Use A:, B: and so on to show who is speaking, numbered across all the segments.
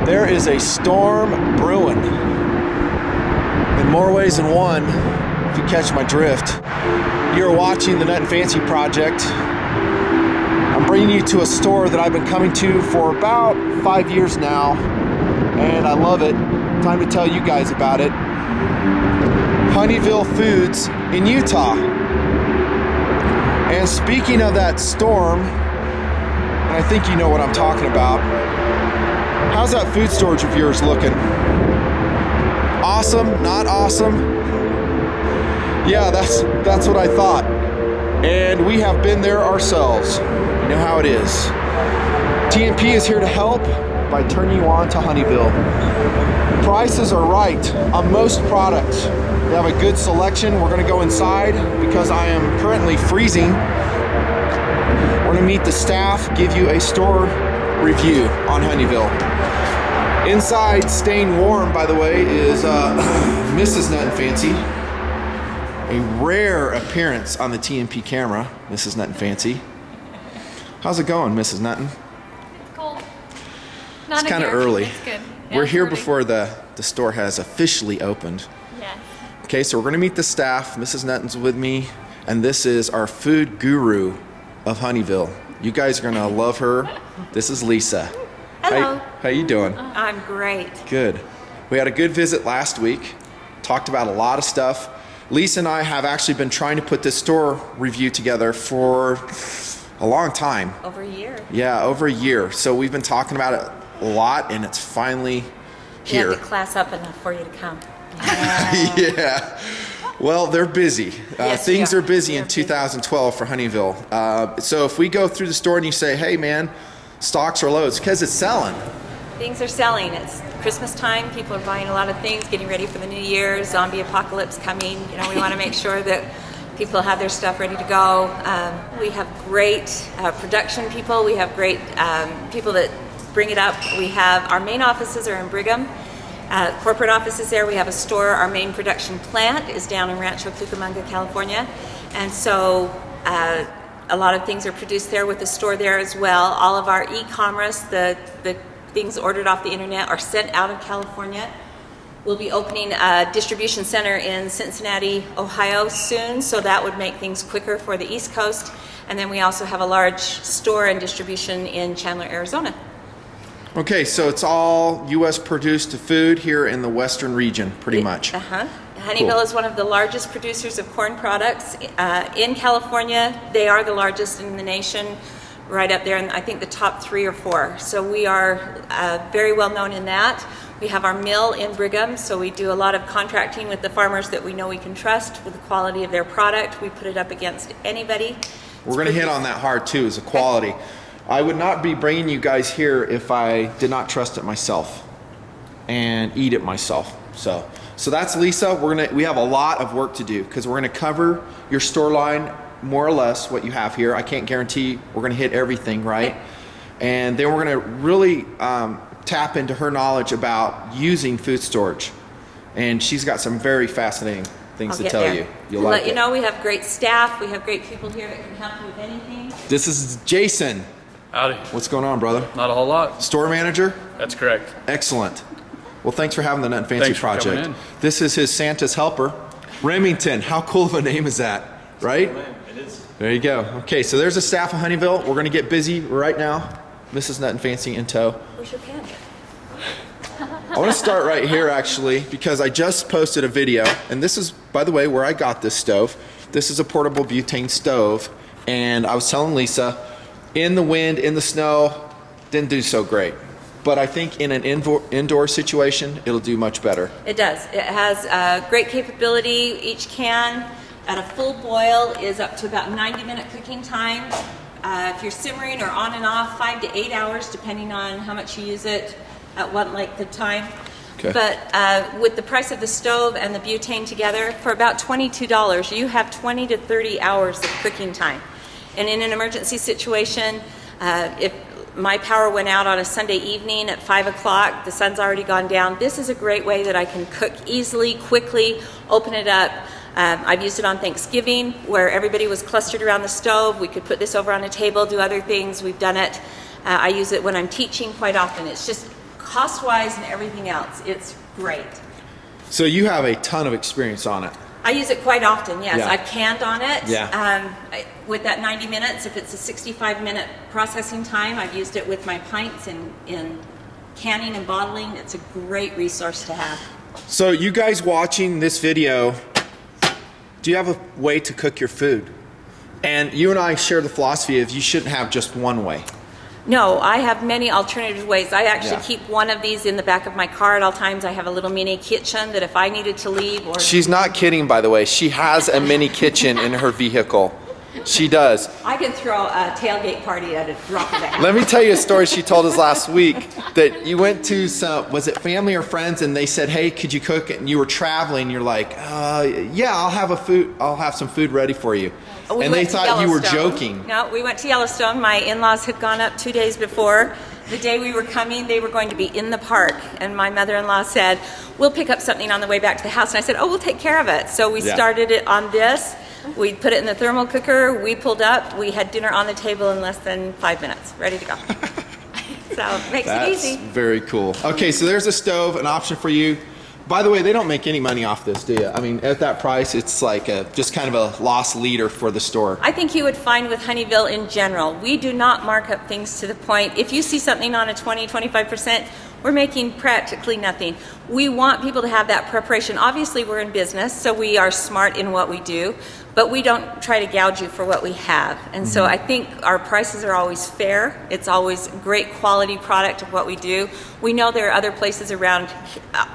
A: There is a storm brewing in more ways than one, if you catch my drift. You're watching the Nutnfancy project. I'm bringing you to a store that I've been coming to for about 5 years now, and I love it. Time to tell you guys about it. Honeyville Foods in Utah. And speaking of that storm, and I think you know what I'm talking about, how's that food storage of yours looking? Awesome? Not awesome? Yeah, that's what I thought. And we have been there ourselves. You know how it is. TNP is here to help by turning you on to Honeyville. Prices are right on most products. We have a good selection. We're gonna go inside because I am currently freezing. We're gonna meet the staff, give you a store review on Honeyville. Inside, staying warm, by the way, is Mrs. Nutnfancy. A rare appearance on the TNP camera, Mrs. Nutnfancy. How's it going, Mrs. Nutton?
B: It's cold. Not
A: It's kind of early.
B: It's good.
A: We're here
B: early.
A: before the store has officially opened.
B: Yes.
A: Okay, so we're gonna meet the staff. Mrs. Nutton's with me, and this is our food guru of Honeyville. You guys are gonna love her. This is Lisa.
B: Hello.
A: How you doing?
C: I'm great.
A: Good. We had a good visit last week. Talked about a lot of stuff. Lisa and I have actually been trying to put this store review together for a long time.
C: Over a year.
A: Yeah, over a year. So we've been talking about it a lot, and it's finally here.
C: You have to class up enough for you to come.
A: Yeah. Well, they're busy.
C: Yes,
A: Things
C: we
A: are busy
C: We
A: in
C: are busy.
A: 2012 for Honeyville. So if we go through the store and you say, hey man, stocks are low, it's because it's selling.
C: Things are selling. It's Christmas time. People are buying a lot of things, getting ready for the new year. Zombie apocalypse coming. You know, we want to make sure that people have their stuff ready to go. We have great production people. We have great people that bring it up. We have our main offices are in Brigham. Corporate office is there. We have a store. Our main production plant is down in Rancho Cucamonga, California. And so a lot of things are produced there with the store there as well. All of our e-commerce, the things ordered off the internet are sent out of California. We'll be opening a distribution center in Cincinnati, Ohio soon, so that would make things quicker for the East Coast. And then we also have a large store and distribution in Chandler, Arizona.
A: Okay, so it's all U.S. produced food here in the Western region, pretty much.
C: Honeyville
A: Cool.
C: is one of the largest producers of corn products in California. They are the largest in the nation, right up there in I think the top 3 or 4. So we are very well known in that. We have our mill in Brigham, so we do a lot of contracting with the farmers that we know we can trust with the quality of their product. We put it up against anybody.
A: We're going to hit on that hard too, is the quality. I would not be bringing you guys here if I did not trust it myself and eat it myself. So that's Lisa. We have a lot of work to do because we're going to cover your store line more or less what you have here. I can't guarantee we're going to hit everything, right? And then we're going to really tap into her knowledge about using food storage. And she's got some very fascinating things to tell you. You'll like
C: let you know we have great staff. We have great people here that can help you with anything.
A: This is Jason.
D: Howdy.
A: What's going on, brother?
D: Not a whole lot.
A: Store manager?
D: That's correct.
A: Excellent. Well, thanks for having the Nutnfancy
D: Thanks for
A: project.
D: coming in.
A: This is his Santa's helper, Remington. How cool of a name is that, right?
D: It is.
A: There you go. Okay, so there's a staff of Honeyville. We're going to get busy right now. Mrs. Nutnfancy in tow.
C: Where's your pen?
A: I want to start right here, actually, because I just posted a video, and this is, by the way, where I got this stove. This is a portable butane stove, and I was telling Lisa, in the wind, in the snow, didn't do so great. But I think in an indoor situation, it'll do much better.
C: It does. It has great capability. Each can at a full boil is up to about 90-minute cooking time. If you're simmering or on and off, 5 to 8 hours, depending on how much you use it at what length of time.
A: Okay.
C: But with the price of the stove and the butane together, for about $22, you have 20 to 30 hours of cooking time. And in an emergency situation, if my power went out on a Sunday evening at 5 o'clock, the sun's already gone down, this is a great way that I can cook easily, quickly, open it up. I've used it on Thanksgiving where everybody was clustered around the stove. We could put this over on a table, do other things. We've done it. I use it when I'm teaching quite often. It's just cost-wise and everything else, it's great.
A: So you have a ton of experience on it.
C: I use it quite often, yes.
A: Yeah.
C: I've canned on it.
A: Yeah.
C: With that 90 minutes, if it's a 65-minute processing time, I've used it with my pints in canning and bottling. It's a great resource to have.
A: So you guys watching this video, do you have a way to cook your food? And you and I share the philosophy of you shouldn't have just one way.
C: No, I have many alternative ways. I actually
A: Yeah.
C: keep one of these in the back of my car at all times. I have a little mini kitchen that if I needed to leave or...
A: She's not kidding, by the way. She has a mini kitchen in her vehicle. She does.
C: I can throw a tailgate party at a drop of a hat.
A: Let me tell you a story she told us last week that you went to some, was it family or friends, and they said, hey, could you cook? And you were traveling. You're like, yeah, I'll have some food ready for you.
C: We
A: And they
C: went to
A: thought you were
C: Yellowstone.
A: joking.
C: No, we went to Yellowstone. My in-laws had gone up 2 days before. The day we were coming, they were going to be in the park. And my mother-in-law said, we'll pick up something on the way back to the house. And I said, oh, we'll take care of it. So we
A: Yeah.
C: started it on this. We put it in the thermal cooker. We pulled up. We had dinner on the table in less than 5 minutes, ready to go. So it makes it easy.
A: That's very cool. Okay, so there's a stove, an option for you. By the way, they don't make any money off this, do you? I mean, at that price, it's like just kind of a loss leader for the store.
C: I think you would find with Honeyville in general, we do not mark up things to the point. If you see something on a 20-25%, we're making practically nothing. We want people to have that preparation. Obviously, we're in business, so we are smart in what we do, but we don't try to gouge you for what we have. And so I think our prices are always fair. It's always great quality product of what we do. We know there are other places around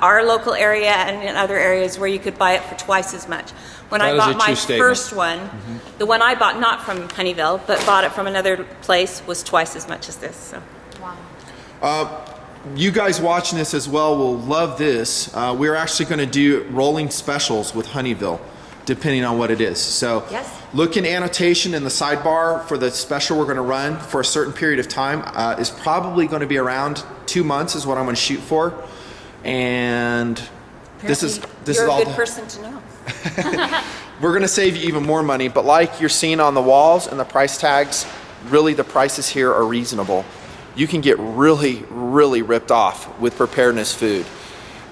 C: our local area and in other areas where you could buy it for twice as much. When
A: That
C: I
A: is
C: bought
A: a
C: my
A: true statement.
C: first one, the one I bought not from Honeyville, but bought it from another place, was twice as much as this. So.
B: Wow.
A: You guys watching this as well will love this. We're actually going to do rolling specials with Honeyville, depending on what it is. So
C: Yes.
A: look in annotation in the sidebar for the special we're going to run for a certain period of time. Is probably going to be around 2 months is what I'm going to shoot for. And this is
C: You're
A: all
C: a good person to know.
A: we're going to save you even more money, but like you're seeing on the walls and the price tags, really the prices here are reasonable. You can get really, really ripped off with preparedness food.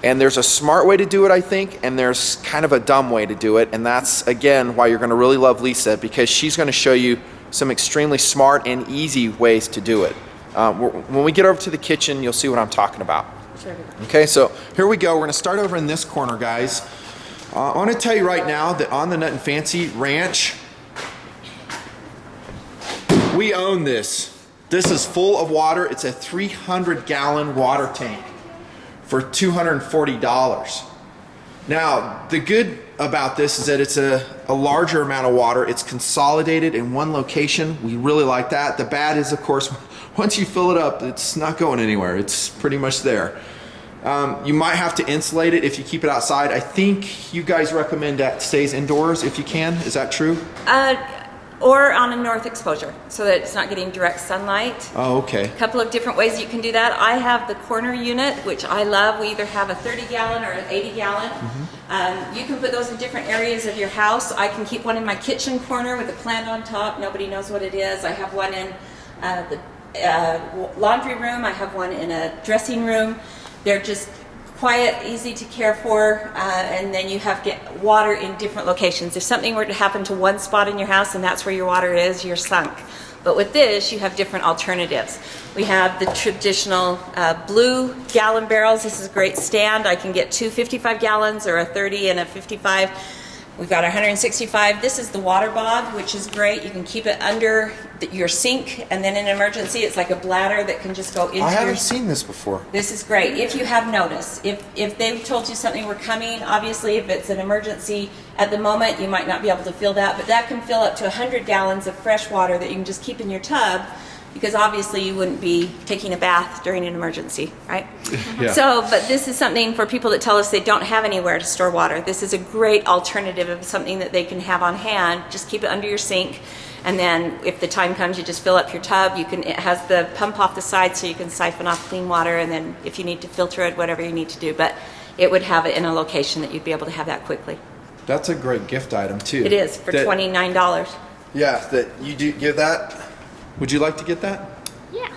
A: And there's a smart way to do it, I think, and there's kind of a dumb way to do it. And that's, again, why you're going to really love Lisa, because she's going to show you some extremely smart and easy ways to do it. When we get over to the kitchen, you'll see what I'm talking about.
C: Sure.
A: Okay, so here we go. We're going to start over in this corner, guys. I want to tell you right now that on the Nutnfancy Ranch, we own this. This is full of water. It's a 300-gallon water tank for $240. Now, the good about this is that it's a larger amount of water. It's consolidated in one location. We really like that. The bad is, of course, once you fill it up, it's not going anywhere. It's pretty much there. You might have to insulate it if you keep it outside. I think you guys recommend that it stays indoors if you can. Is that true?
C: Or on a north exposure, so that it's not getting direct sunlight.
A: Oh, okay.
C: A couple of different ways you can do that. I have the corner unit, which I love. We either have a 30-gallon or an 80-gallon. You can put those in different areas of your house. I can keep one in my kitchen corner with a plant on top. Nobody knows what it is. I have one in the laundry room. I have one in a dressing room. They're just quiet, easy to care for, and then you have get water in different locations. If something were to happen to one spot in your house and that's where your water is, you're sunk. But with this, you have different alternatives. We have the traditional blue gallon barrels. This is a great stand. I can get two 55 gallons or a 30 and a 55. We've got 165. This is the water bog, which is great. You can keep it under your sink, and then in an emergency, it's like a bladder that can just go into
A: I
C: your
A: haven't seen this before.
C: This is great. If you have notice, if they've told you something were coming, obviously if it's an emergency at the moment, you might not be able to fill that, but that can fill up to 100 gallons of fresh water that you can just keep in your tub, because obviously you wouldn't be taking a bath during an emergency, right?
A: Yeah.
C: So, but this is something for people that tell us they don't have anywhere to store water. This is a great alternative of something that they can have on hand. Just keep it under your sink. And then if the time comes, you just fill up your tub. It has the pump off the side so you can siphon off clean water, and then if you need to filter it, whatever you need to do. But it would have it in a location that you'd be able to have that quickly.
A: That's a great gift item too.
C: It is for $29.
A: Yeah, that you do give that. Would you like to get that?
B: Yeah.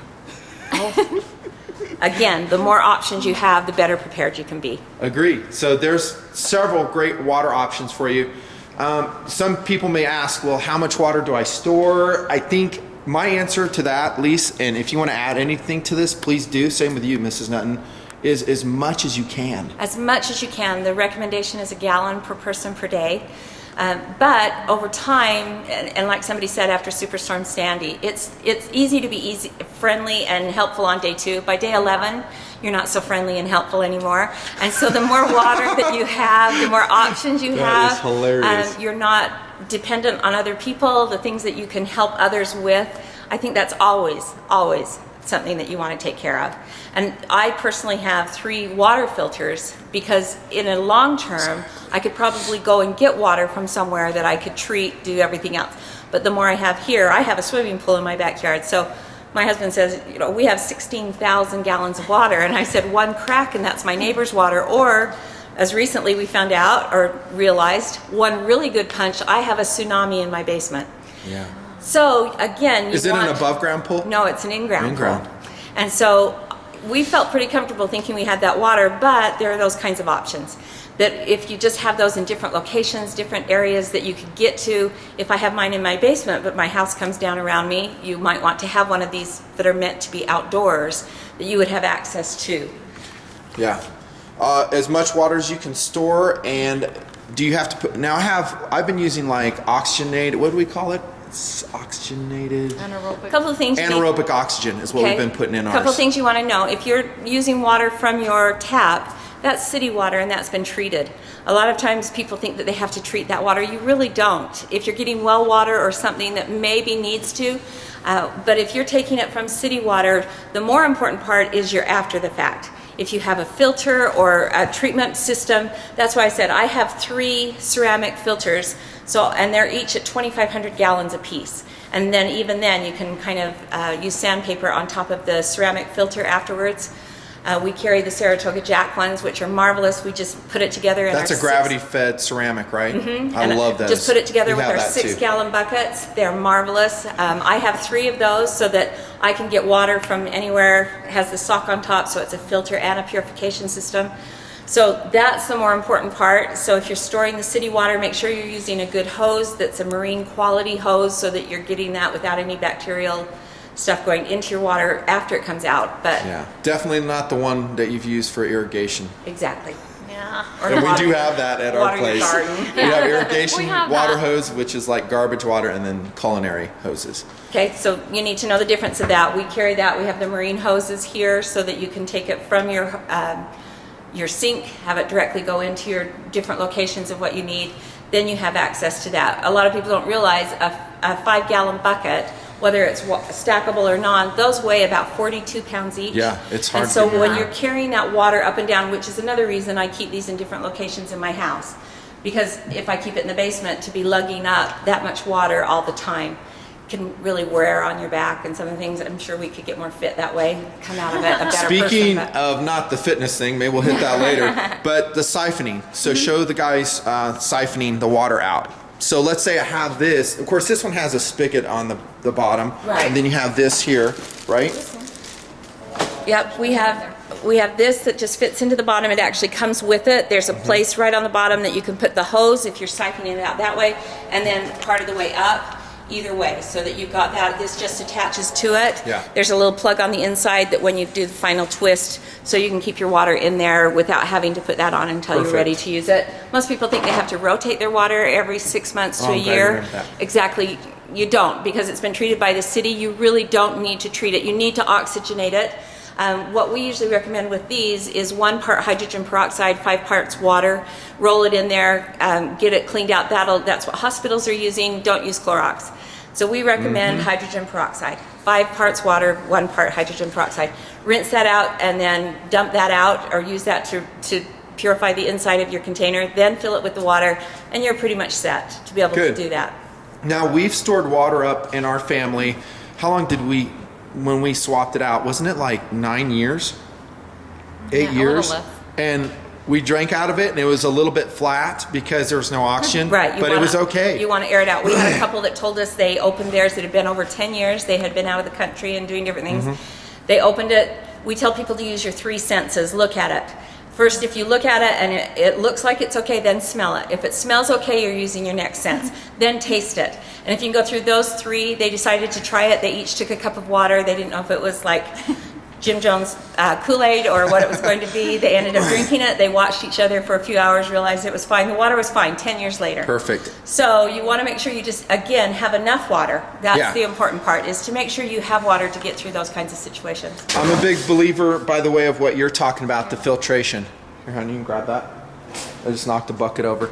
C: again, the more options you have, the better prepared you can be.
A: Agreed. So there's several great water options for you. Some people may ask, well, how much water do I store? I think my answer to that, Lise, and if you want to add anything to this, please do. Same with you, Mrs. Nutton, is as much as you can.
C: As much as you can. The recommendation is 1 gallon per person per day. But over time, and like somebody said after Superstorm Sandy, it's easy to be friendly and helpful on day 2. By day 11, you're not so friendly and helpful anymore. And so the more water that you have, the more options you have.
A: That is hilarious.
C: You're not dependent on other people, the things that you can help others with. I think that's always something that you want to take care of. And I personally have 3 water filters because in a long term, I could probably go and get water from somewhere that I could treat, do everything else. But the more I have here, I have a swimming pool in my backyard. So my husband says, you know, we have 16,000 gallons of water. And I said, 1 crack and that's my neighbor's water. Or as recently we found out or realized, 1 really good punch, I have a tsunami in my basement.
A: Yeah.
C: So again,
A: is it an above ground pool?
C: No, it's an in-ground pool. And so we felt pretty comfortable thinking we had that water, but there are those kinds of options that if you just have those in different locations, different areas that you could get to. If I have mine in my basement, but my house comes down around me, you might want to have one of these that are meant to be outdoors that you would have access to.
A: Yeah. As much water as you can store. And do you have to put, now I've been using like oxygenated, what do we call it? Oxygenated
C: anaerobic. Couple of things.
A: Anaerobic oxygen is what we've been putting in ours.
C: Couple of things you want to know. If you're using water from your tap, that's city water and that's been treated. A lot of times people think that they have to treat that water. You really don't. If you're getting well water or something that maybe needs to, but if you're taking it from city water, the more important part is your after the fact. If you have a filter or a treatment system, that's why I said I have 3 ceramic filters. So, and they're each at 2,500 gallons a piece. And then even then you can kind of use sandpaper on top of the ceramic filter afterwards. We carry the Saratoga Jack ones, which are marvelous. We just put it together in
A: That's a gravity-fed ceramic, right? Mm-hmm. I love those.
C: Just put it together with our 6-gallon buckets. They're marvelous. I have 3 of those so that I can get water from anywhere. It has the sock on top, so it's a filter and a purification system. So that's the more important part. So if you're storing the city water, make sure you're using a good hose that's a marine quality hose so that you're getting that without any bacterial stuff going into your water after it comes out. But
A: yeah, definitely not the one that you've used for irrigation.
C: Exactly.
D: Yeah.
A: And we do have that at our place. We have irrigation
D: We have
A: water
D: that.
A: hose, which is like garbage water, and then culinary hoses.
C: Okay, so you need to know the difference of that. We carry that. We have the marine hoses here so that you can take it from your sink, have it directly go into your different locations of what you need. Then you have access to that. A lot of people don't realize a 5-gallon bucket, whether it's stackable or not, those weigh about 42 pounds each.
A: Yeah, it's hard.
C: And so
A: to
C: when you're carrying that water up and down, which is another reason I keep these in different locations in my house, because if I keep it in the basement, to be lugging up that much water all the time can really wear on your back, and some of the things I'm sure we could get more fit that way, come out of it a better
A: Speaking
C: person.
A: of not the fitness thing, maybe we'll hit that later, but the siphoning. So show the guys siphoning the water out. So let's say I have this. Of course, this one has a spigot on the bottom,
C: Right.
A: and then you have this here, right?
C: Yep, we have this that just fits into the bottom. It actually comes with it. There's a place right on the bottom that you can put the hose if you're siphoning it out that way, and then part of the way up either way, so that you've got that. This just attaches to it.
A: Yeah.
C: There's a little plug on the inside that when you do the final twist, so you can keep your water in there without having to put that on until
A: Perfect.
C: you're ready to use it. Most people think they have to rotate their water every 6 months to
A: Oh,
C: a
A: I'm glad you
C: year.
A: remembered that.
C: Exactly. You don't, because it's been treated by the city. You really don't need to treat it. You need to oxygenate it. What we usually recommend with these is 1 part hydrogen peroxide, 5 parts water. Roll it in there, get it cleaned out. That's what hospitals are using. Don't use Clorox. So we recommend hydrogen peroxide. 5 parts water, 1 part hydrogen peroxide. Rinse that out and then dump that out, or use that to purify the inside of your container. Then fill it with the water, and you're pretty much set to be able
A: Good.
C: to do that.
A: Now, we've stored water up in our family. How long did when we swapped it out, wasn't it like 9 years? 8
D: Yeah, a little
A: years?
D: less.
A: And we drank out of it, and it was a little bit flat because there was no oxygen.
C: Right.
A: But it was okay.
C: You want to air it out. We had a couple that told us they opened theirs that had been over 10 years. They had been out of the country and doing different things. They opened it, we tell people to use your 3 senses. Look at it. First, if you look at it and it looks like it's okay, then smell it. If it smells okay, you're using your next sense. Then taste it. And if you can go through those 3, they decided to try it. They each took a cup of water. They didn't know if it was like Jim Jones Kool-Aid or what it was going to be. They ended up drinking it. They watched each other for a few hours, realized it was fine. The water was fine 10 years later.
A: Perfect.
C: So you want to make sure you just, again, have enough water. That's the important part, is to make sure you have water to get through those kinds of situations.
A: I'm a big believer, by the way, of what you're talking about, the filtration. Here, honey, you can grab that. I just knocked the bucket over.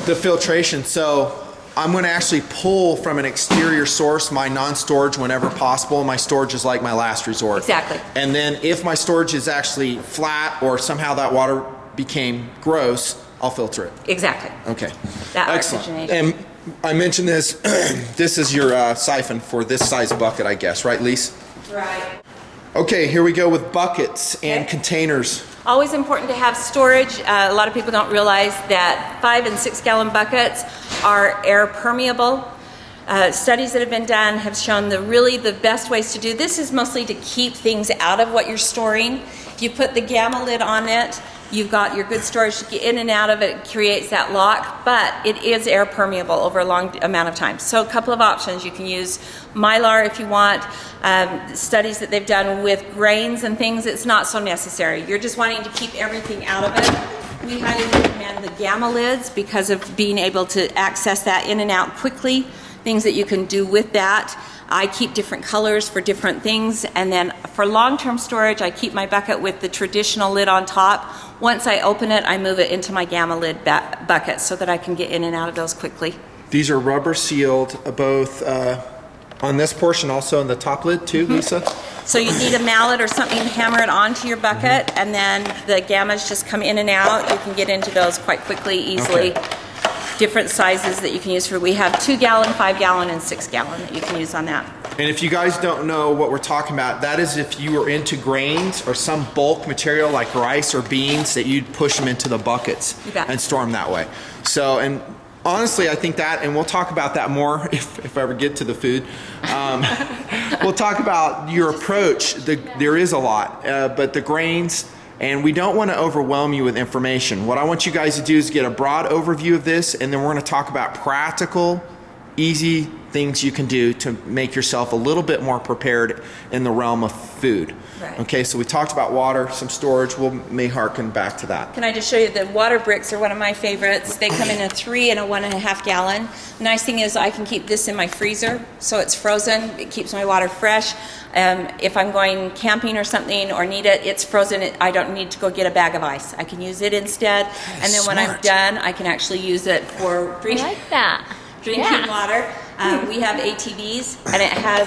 A: The filtration. So I'm going to actually pull from an exterior source my non-storage whenever possible. My storage is like my last resort.
C: Exactly.
A: And then if my storage is actually flat or somehow that water became gross, I'll filter it.
C: Exactly.
A: Okay.
C: That
A: excellent.
C: oxygenation.
A: And I mentioned this. This is your siphon for this size bucket, I guess, right, Lise?
C: Right.
A: Okay, here we go with buckets and containers.
C: Always important to have storage. A lot of people don't realize that 5 and 6 gallon buckets are air permeable. Studies that have been done have shown the best ways to do this is mostly to keep things out of what you're storing. If you put the gamma lid on it, you've got your good storage to get in and out of it. It creates that lock, but it is air permeable over a long amount of time. So a couple of options. You can use Mylar if you want. Studies that they've done with grains and things, it's not so necessary. You're just wanting to keep everything out of it. We highly recommend the gamma lids because of being able to access that in and out quickly, things that you can do with that. I keep different colors for different things, and then for long-term storage, I keep my bucket with the traditional lid on top. Once I open it, I move it into my gamma lid bucket so that I can get in and out of those quickly.
A: These are rubber sealed, both on this portion, also in the top lid too, Lisa?
C: So you need a mallet or something to hammer it onto your bucket, and then the gammas just come in and out. You can get into those quite quickly, easily.
A: Okay.
C: Different sizes that you can use for. We have 2 gallon, 5 gallon, and 6 gallon that you can use on that.
A: And if you guys don't know what we're talking about, that is if you are into grains or some bulk material like rice or beans, that you'd push them into the buckets and store them that way. So, and honestly, I think that, and we'll talk about that more if I ever get to the food. We'll talk about your approach. There is a lot, but the grains, and we don't want to overwhelm you with information. What I want you guys to do is get a broad overview of this, and then we're going to talk about practical, easy things you can do to make yourself a little bit more prepared in the realm of food.
C: Right.
A: Okay, so we talked about water, some storage. We may harken back to that.
C: Can I just show you the water bricks are one of my favorites. They come in a 3 and a 1.5 gallon. The nice thing is I can keep this in my freezer, so it's frozen. It keeps my water fresh. If I'm going camping or something or need it, it's frozen. I don't need to go get a bag of ice. I can use it instead. And then when I'm done, I can actually use it for drinking.
D: I like that.
C: Drinking water. We have ATVs, and it has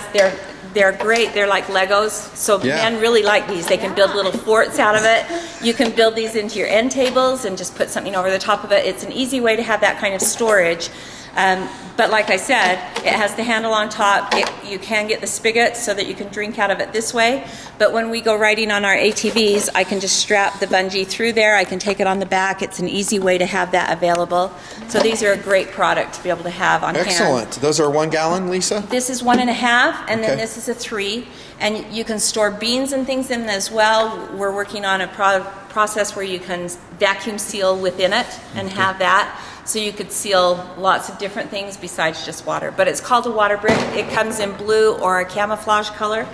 C: they're great. They're like Legos, so men really like these. They can build little forts out of it. You can build these into your end tables and just put something over the top of it. It's an easy way to have that kind of storage. But like I said, it has the handle on top. You can get the spigot so that you can drink out of it this way. But when we go riding on our ATVs, I can just strap the bungee through there. I can take it on the back. It's an easy way to have that available. So these are a great product to be able to have on hand.
A: Excellent. Those are 1 gallon, Lisa?
C: This is 1.5, and then this is a 3. And you can store beans and things in as well. We're working on a process where you can vacuum seal within it and have that. So you could seal lots of different things besides just water. But it's called a water brick. It comes in blue or a camouflage color.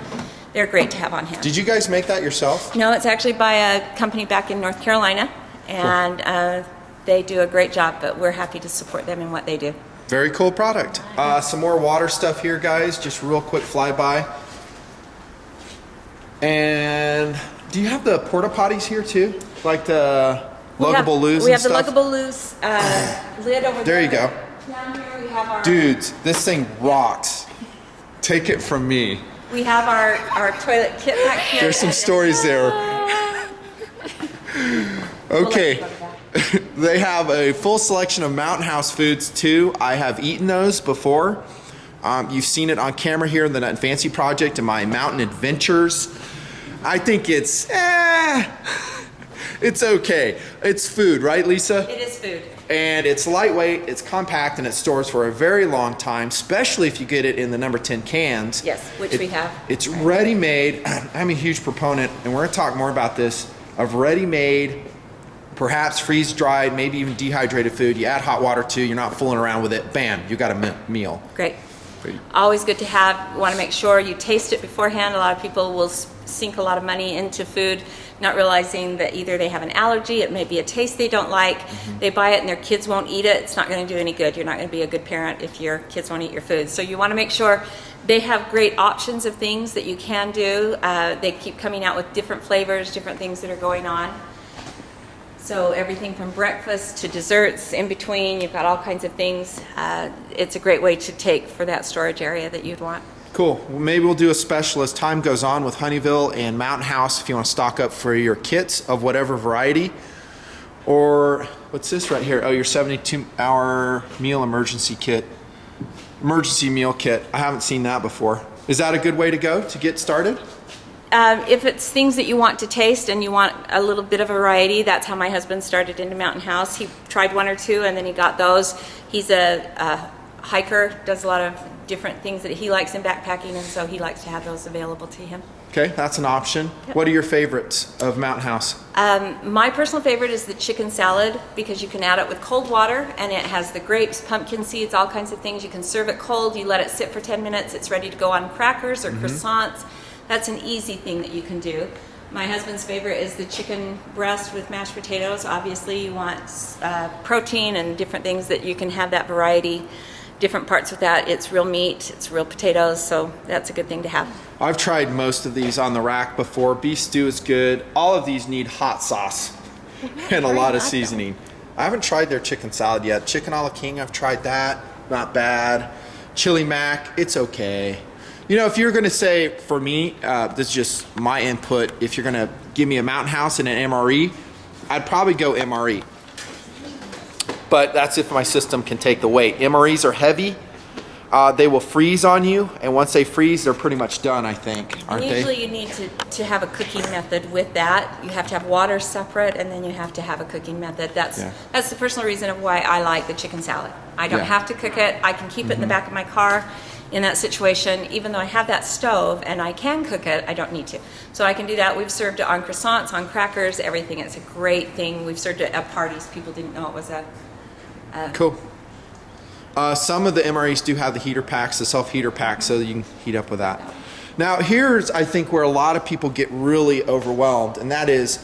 C: They're great to have on hand.
A: Did you guys make that yourself?
C: No, it's actually by a company back in North Carolina. And they do a great job, but we're happy to support them in what they do.
A: Very cool product. Some more water stuff here, guys. Just real quick flyby. And do you have the porta potties here too? Like the luggable loos
C: We
A: and
C: have the
A: stuff?
C: luggable loos lid over there.
A: There you go.
C: Down here we have our...
A: Dudes, this thing rocks. Take it from me.
C: We have our toilet kit back here.
A: There's some stories there. Okay. They have a full selection of Mountain House foods too. I have eaten those before. You've seen it on camera here in the Nutnfancy project and my mountain adventures. I think it's okay. It's food, right, Lisa?
C: It is food.
A: And it's lightweight, it's compact, and it stores for a very long time, especially if you get it in the number 10 cans.
C: Yes, which we have.
A: It's ready-made. I'm a huge proponent, and we're going to talk more about this, of ready-made, perhaps freeze-dried, maybe even dehydrated food. You add hot water to, you're not fooling around with it. Bam, you got a meal.
C: Great. Always good to have. You want to make sure you taste it beforehand. A lot of people will sink a lot of money into food, not realizing that either they have an allergy, it may be a taste they don't like, they buy it and their kids won't eat it. It's not going to do any good. You're not going to be a good parent if your kids won't eat your food. So you want to make sure they have great options of things that you can do. They keep coming out with different flavors, different things that are going on. So everything from breakfast to desserts in between, you've got all kinds of things. It's a great way to take for that storage area that you'd want.
A: Cool. Well, maybe we'll do a special as time goes on with Honeyville and Mountain House if you want to stock up for your kits of whatever variety. Or what's this right here? Oh, your 72-hour meal emergency kit. Emergency meal kit. I haven't seen that before. Is that a good way to go to get started?
C: If it's things that you want to taste and you want a little bit of variety, that's how my husband started into Mountain House. He tried one or two and then he got those. He's a hiker, does a lot of different things that he likes in backpacking, and so he likes to have those available to him.
A: Okay, that's an option.
C: Yep.
A: What are your favorites of Mountain House?
C: My personal favorite is the chicken salad because you can add it with cold water and it has the grapes, pumpkin seeds, all kinds of things. You can serve it cold, you let it sit for 10 minutes, it's ready to go on crackers or croissants. That's an easy thing that you can do. My husband's favorite is the chicken breast with mashed potatoes. Obviously you want protein and different things that you can have that variety, different parts with that. It's real meat, it's real potatoes, so that's a good thing to have.
A: I've tried most of these on the rack before. Beef stew is good. All of these need hot sauce and a lot of seasoning. I haven't tried their chicken salad yet. Chicken a la king, I've tried that. Not bad. Chili mac, it's okay. You know, if you're going to say, for me, this is just my input, if you're going to give me a Mountain House and an MRE, I'd probably go MRE. But that's if my system can take the weight. MREs are heavy. They will freeze on you, and once they freeze, they're pretty much done, I think, aren't they?
C: Usually you need to have a cooking method with that. You have to have water separate, and then you have to have a cooking method. That's the personal reason of why I like the chicken salad. I don't have to cook it. I can keep it in the back of my car. In that situation, even though I have that stove and I can cook it, I don't need to. So I can do that. We've served it on croissants, on crackers, everything. It's a great thing. We've served it at parties. People didn't know it was a...
A: Cool. Some of the MREs do have the heater packs, the self-heater packs, so you can heat up with that. Now here's, I think, where a lot of people get really overwhelmed, and that is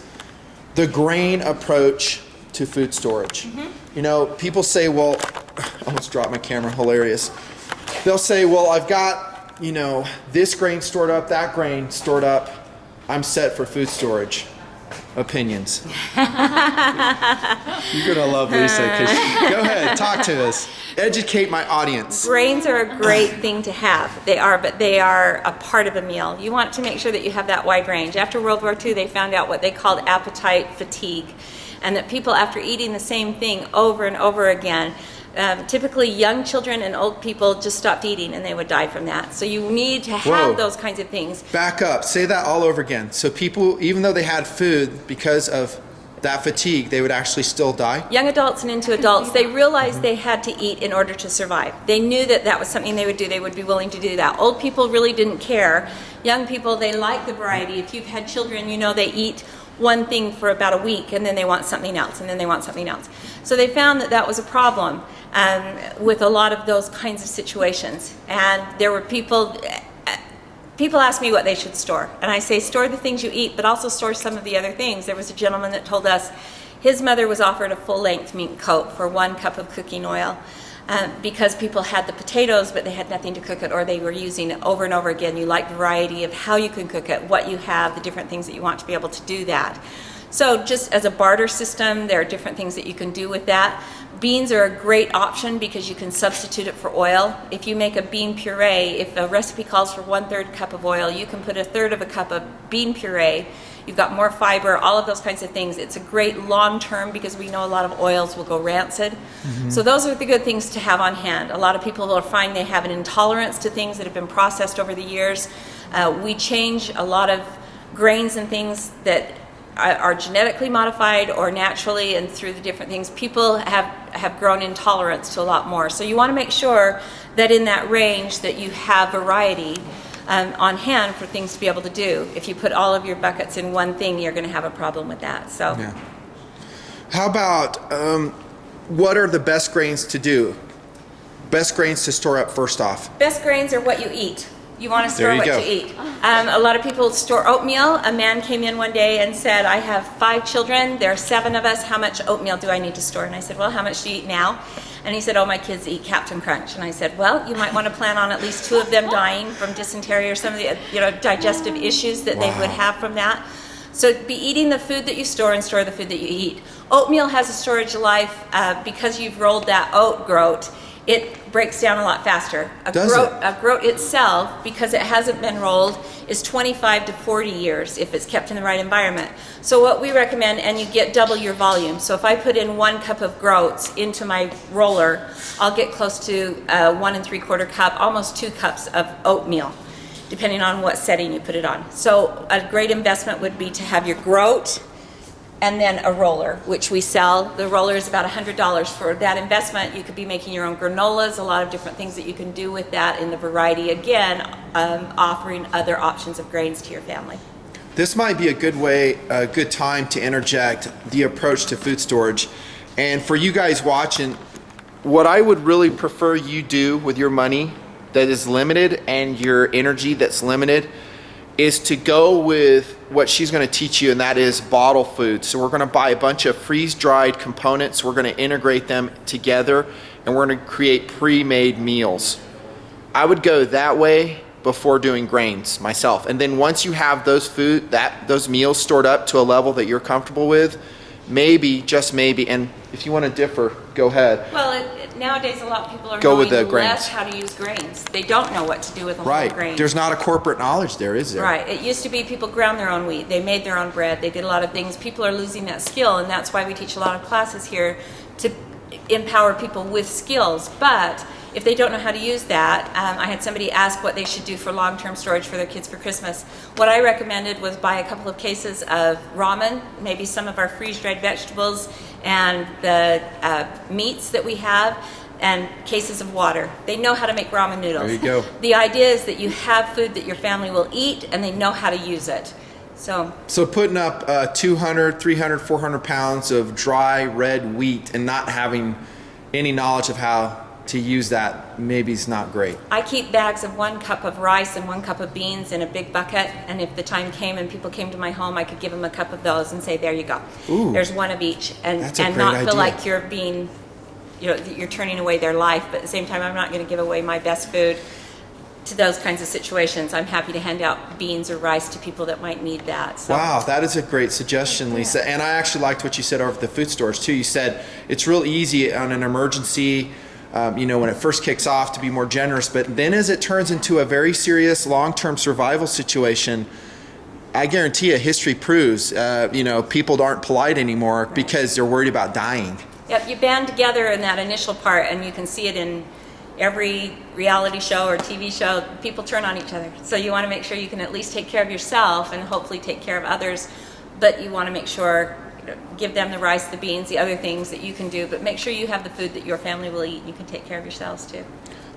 A: the grain approach to food storage. You know, people say, well, I almost dropped my camera, hilarious. They'll say, well, I've got, you know, this grain stored up, that grain stored up. I'm set for food storage. Opinions. You're going to love Lisa. Go ahead, talk to us. Educate my audience.
C: Grains are a great thing to have. They are, but they are a part of a meal. You want to make sure that you have that wide range. After World War II, they found out what they called appetite fatigue, and that people, after eating the same thing over and over again, typically young children and old people just stopped eating and they would die from that. So you need to have those kinds of things.
A: Back up. Say that all over again. So people, even though they had food, because of that fatigue, they would actually still die?
C: Young adults and into adults, they realized they had to eat in order to survive. They knew that that was something they would do. They would be willing to do that. Old people really didn't care. Young people, they like the variety. If you've had children, you know they eat one thing for about a week and then they want something else and then they want something else. So they found that that was a problem with a lot of those kinds of situations. And there were people ask me what they should store. And I say, store the things you eat, but also store some of the other things. There was a gentleman that told us his mother was offered a full-length mink coat for 1 cup of cooking oil because people had the potatoes, but they had nothing to cook it, or they were using it over and over again. You like variety of how you can cook it, what you have, the different things that you want to be able to do that. So just as a barter system, there are different things that you can do with that. Beans are a great option because you can substitute it for oil. If you make a bean puree, if a recipe calls for 1/3 cup of oil, you can put 1/3 of a cup of bean puree. You've got more fiber, all of those kinds of things. It's a great long term because we know a lot of oils will go rancid. So those are the good things to have on hand. A lot of people will find they have an intolerance to things that have been processed over the years. We change a lot of grains and things that are genetically modified or naturally, and through the different things, people have grown intolerance to a lot more. So you want to make sure that in that range that you have variety on hand for things to be able to do. If you put all of your buckets in one thing, you're going to have a problem with that. So,
A: Yeah. How about what are the best grains to do? Best grains to store up first off.
C: best grains are what you eat. You want to store
A: There you
C: what
A: go.
C: you eat. A lot of people store oatmeal. A man came in one day and said, I have 5 children. There are 7 of us. How much oatmeal do I need to store? And I said, well, how much do you eat now? And he said, oh, my kids eat Captain Crunch. And I said, well, you might want to plan on at least 2 of them dying from dysentery or some of the digestive issues that they would have from that. So be eating the food that you store and store the food that you eat. Oatmeal has a storage life because you've rolled that oat groat. It breaks down a lot faster. A groat itself, because it hasn't been rolled, is 25 to 40 years if it's kept in the right environment. So what we recommend, and you get double your volume. So if I put in 1 cup of groats into my roller, I'll get close to 1 3/4 cup, almost 2 cups of oatmeal, depending on what setting you put it on. So a great investment would be to have your groat and then a roller, which we sell. The roller is about $100 for that investment. You could be making your own granolas, a lot of different things that you can do with that in the variety. Again, offering other options of grains to your family.
A: This might be a good time to interject the approach to food storage. And for you guys watching, what I would really prefer you do with your money that is limited and your energy that's limited is to go with what she's going to teach you, and that is bottle food. So we're going to buy a bunch of freeze-dried components. We're going to integrate them together, and we're going to create pre-made meals. I would go that way before doing grains myself. And then once you have those meals stored up to a level that you're comfortable with, maybe, just maybe, and if you want to differ, go ahead.
C: Well, nowadays a lot of people are
A: Go with
C: knowing
A: the grains.
C: less how to use grains. They don't know what to do with a whole grain.
A: There's not a corporate knowledge there, is there?
C: Right. It used to be people ground their own wheat. They made their own bread. They did a lot of things. People are losing that skill, and that's why we teach a lot of classes here to empower people with skills. But if they don't know how to use that, I had somebody ask what they should do for long-term storage for their kids for Christmas. What I recommended was buy a couple of cases of ramen, maybe some of our freeze-dried vegetables, and the meats that we have, and cases of water. They know how to make ramen noodles.
A: There you go.
C: The idea is that you have food that your family will eat, and they know how to use it. So
A: putting up 200, 300, 400 pounds of dry red wheat and not having any knowledge of how to use that maybe is not great.
C: I keep bags of 1 cup of rice and 1 cup of beans in a big bucket, and if the time came and people came to my home, I could give them a cup of those and say, there you go.
A: Ooh,
C: there's 1 of each, and
A: that's a great
C: not feel
A: idea.
C: like you're being, you're turning away their life, but at the same time, I'm not going to give away my best food to those kinds of situations. I'm happy to hand out beans or rice to people that might need that. So.
A: Wow, that is a great suggestion, Lisa. Yeah. And I actually liked what you said over the food stores too. You said it's real easy on an emergency, when it first kicks off, to be more generous, but then as it turns into a very serious long-term survival situation, I guarantee you, history proves, people aren't polite anymore because they're worried about dying.
C: Yep, you band together in that initial part, and you can see it in every reality show or TV show. People turn on each other. So you want to make sure you can at least take care of yourself and hopefully take care of others, but you want to make sure, give them the rice, the beans, the other things that you can do, but make sure you have the food that your family will eat and you can take care of yourselves too.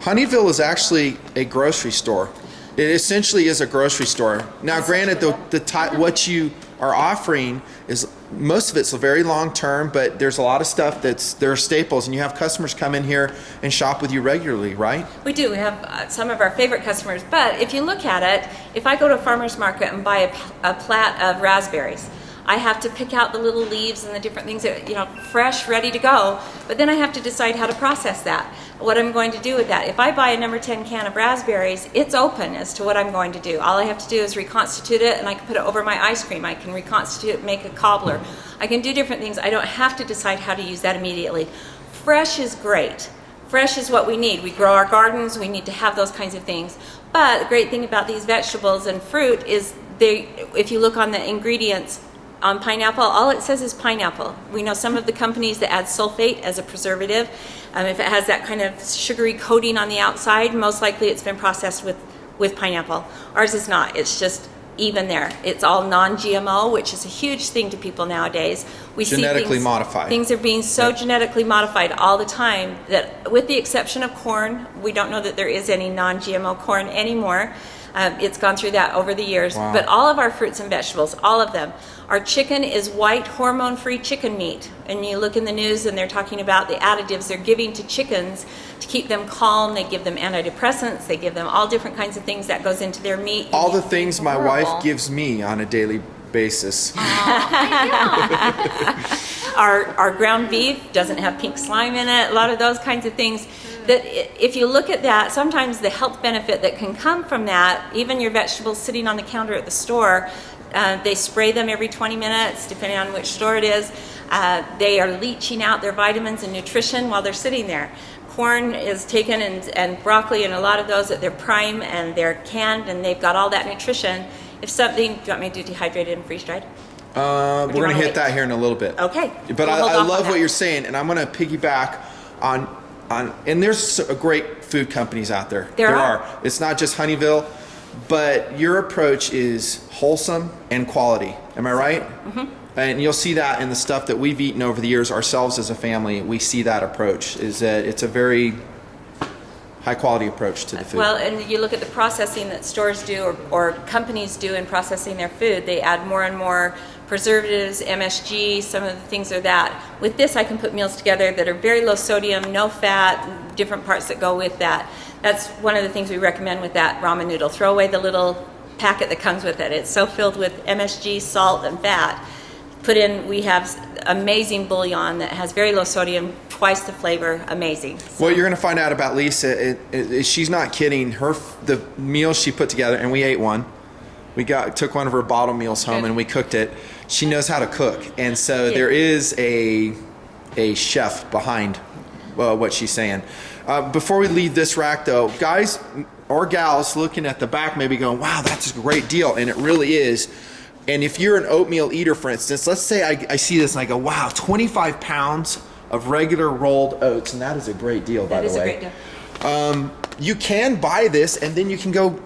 A: Honeyville is actually a grocery store. It essentially is a grocery store. Now, granted, what you are offering is, most of it's very long term, but there's a lot of stuff there are staples, and you have customers come in here and shop with you regularly, right?
C: We do. We have some of our favorite customers, but if you look at it, if I go to a farmer's market and buy a plat of raspberries, I have to pick out the little leaves and the different things that, fresh, ready to go, but then I have to decide how to process that, what I'm going to do with that. If I buy a number 10 can of raspberries, it's open as to what I'm going to do. All I have to do is reconstitute it, and I can put it over my ice cream. I can reconstitute it, make a cobbler. I can do different things. I don't have to decide how to use that immediately. Fresh is great. Fresh is what we need. We grow our gardens, we need to have those kinds of things. But the great thing about these vegetables and fruit is if you look on the ingredients, on pineapple, all it says is pineapple. We know some of the companies that add sulfate as a preservative. If it has that kind of sugary coating on the outside, most likely it's been processed with pineapple. Ours is not. It's just even there. It's all non-GMO, which is a huge thing to people nowadays. We
A: Genetically
C: see
A: modified.
C: Things are being so genetically modified all the time that, with the exception of corn, we don't know that there is any non-GMO corn anymore. It's gone through that over the years.
A: Wow.
C: But all of our fruits and vegetables, all of them. Our chicken is white, hormone-free chicken meat. And you look in the news and they're talking about the additives they're giving to chickens to keep them calm. They give them antidepressants. They give them all different kinds of things that goes into their meat.
A: All the things my
B: Horrible.
A: wife gives me on a daily basis.
C: Our ground beef doesn't have pink slime in it. A lot of those kinds of things. That if you look at that, sometimes the health benefit that can come from that, even your vegetables sitting on the counter at the store, they spray them every 20 minutes, depending on which store it is. They are leaching out their vitamins and nutrition while they're sitting there. Corn is taken and broccoli and a lot of those at their prime, and they're canned and they've got all that nutrition. If something, do you want me to do dehydrated and freeze-dried?
A: We're going to hit that here in a little bit.
C: Okay.
A: But
C: We'll hold
A: I
C: off
A: love
C: on
A: what
C: that.
A: you're saying, and I'm going to piggyback on, and there's great food companies out there.
C: There are.
A: It's not just Honeyville, but your approach is wholesome and quality. Am I right? Mm-hmm. And you'll see that in the stuff that we've eaten over the years ourselves as a family. We see that approach, is that it's a very high quality approach to the food.
C: Well, and you look at the processing that stores do or companies do in processing their food. They add more and more preservatives, MSG, some of the things are that. With this, I can put meals together that are very low sodium, no fat, different parts that go with that. That's one of the things we recommend with that ramen noodle. Throw away the little packet that comes with it. It's so filled with MSG, salt, and fat. Put in, we have amazing bouillon that has very low sodium, twice the flavor, amazing.
A: What you're going to find out about Lisa, she's not kidding. The meals she put together, and we ate one. We took one of her bottle meals home and we cooked it. She knows how to cook, and so there is a chef behind what she's saying. Before we leave this rack, though, guys or gals looking at the back maybe going, "Wow, that's a great deal," and it really is. And if you're an oatmeal eater, for instance, let's say I see this and I go, "Wow, 25 pounds of regular rolled oats," and that is a great deal, by the way.
C: That is a great deal.
A: You can buy this, and then you can go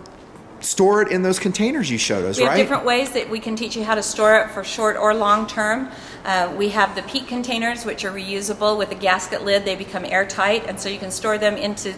A: store it in those containers you showed us,
C: We have
A: right?
C: different ways that we can teach you how to store it for short or long term. We have the peat containers, which are reusable with a gasket lid. They become airtight, and so you can store them into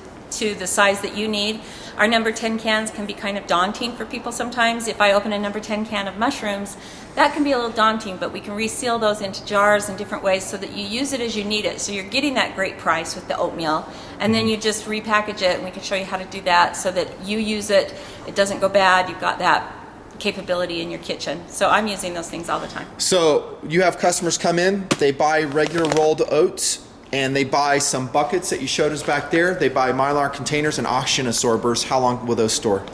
C: the size that you need. Our number 10 cans can be kind of daunting for people sometimes. If I open a number 10 can of mushrooms, that can be a little daunting, but we can reseal those into jars in different ways so that you use it as you need it. So you're getting that great price with the oatmeal, and then you just repackage it, and we can show you how to do that so that you use it, it doesn't go bad, you've got that capability in your kitchen. So I'm using those things all the time.
A: So you have customers come in, they buy regular rolled oats, and they buy some buckets that you showed us back there. They buy Mylar containers and oxygen absorbers. How long will those store?